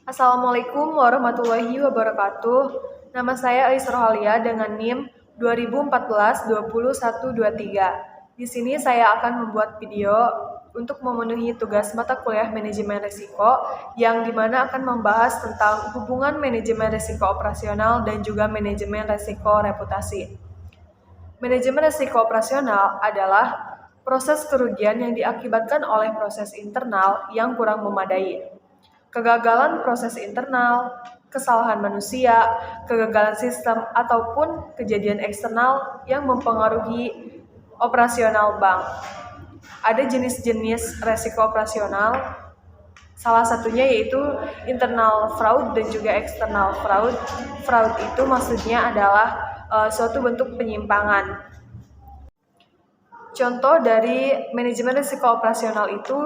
Assalamualaikum warahmatullahi wabarakatuh. Nama saya Ais Rohalia dengan NIM 2014-20123. Di sini saya akan membuat video untuk memenuhi tugas mata kuliah manajemen risiko yang dimana akan membahas tentang hubungan manajemen risiko operasional dan juga manajemen risiko reputasi. Manajemen risiko operasional adalah proses kerugian yang diakibatkan oleh proses internal yang kurang memadai. Kegagalan proses internal, kesalahan manusia, kegagalan sistem, ataupun kejadian eksternal yang mempengaruhi operasional bank. Ada jenis-jenis resiko operasional, salah satunya yaitu internal fraud dan juga external fraud. Fraud itu maksudnya adalah suatu bentuk penyimpangan. Contoh dari manajemen risiko operasional itu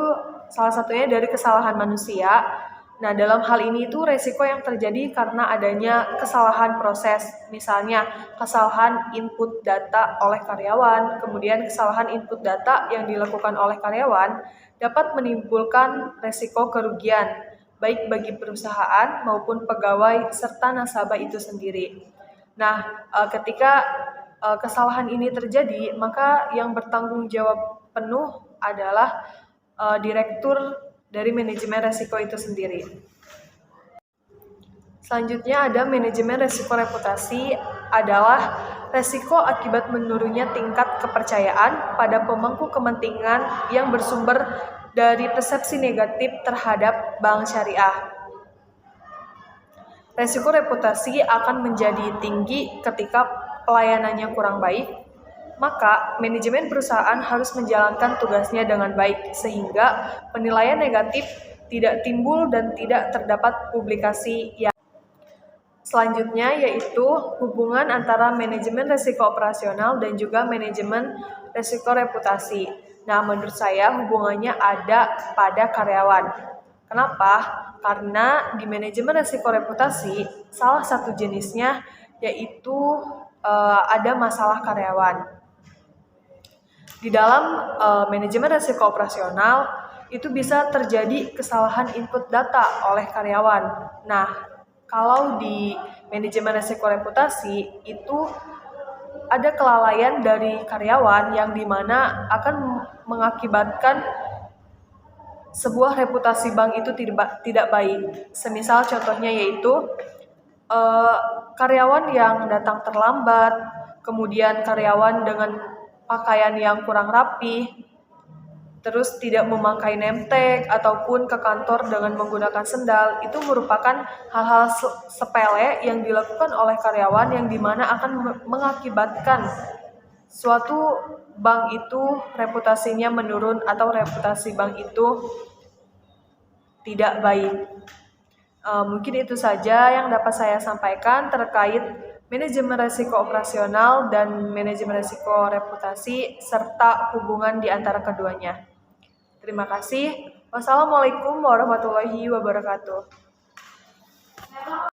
salah satunya dari kesalahan manusia. Nah, dalam hal ini itu resiko yang terjadi karena adanya kesalahan proses, misalnya kesalahan input data oleh karyawan, kemudian kesalahan input data yang dilakukan oleh karyawan dapat menimbulkan resiko kerugian, baik bagi perusahaan maupun pegawai serta nasabah itu sendiri. Nah, ketika kesalahan ini terjadi, maka yang bertanggung jawab penuh adalah direktur dari manajemen resiko itu sendiri. Selanjutnya ada manajemen resiko reputasi, adalah resiko akibat menurunnya tingkat kepercayaan pada pemangku kepentingan yang bersumber dari persepsi negatif terhadap bank syariah. Resiko reputasi akan menjadi tinggi ketika pelayanannya kurang baik, maka manajemen perusahaan harus menjalankan tugasnya dengan baik sehingga penilaian negatif tidak timbul dan tidak terdapat publikasi yang. Selanjutnya yaitu hubungan antara manajemen risiko operasional dan juga manajemen risiko reputasi. Nah, menurut saya hubungannya ada pada karyawan. Kenapa? Karena di manajemen risiko reputasi salah satu jenisnya yaitu ada masalah karyawan. Di dalam manajemen risiko operasional itu bisa terjadi kesalahan input data oleh karyawan. Nah, kalau di manajemen risiko reputasi itu ada kelalaian dari karyawan yang dimana akan mengakibatkan sebuah reputasi bank itu tidak baik. Semisal contohnya yaitu karyawan yang datang terlambat, kemudian karyawan dengan pakaian yang kurang rapi, terus tidak memakai name tag ataupun ke kantor dengan menggunakan sendal, itu merupakan hal-hal sepele yang dilakukan oleh karyawan yang dimana akan mengakibatkan suatu bank itu reputasinya menurun atau reputasi bank itu tidak baik. Mungkin itu saja yang dapat saya sampaikan terkait manajemen risiko operasional dan manajemen risiko reputasi serta hubungan di antara keduanya. Terima kasih. Wassalamualaikum warahmatullahi wabarakatuh.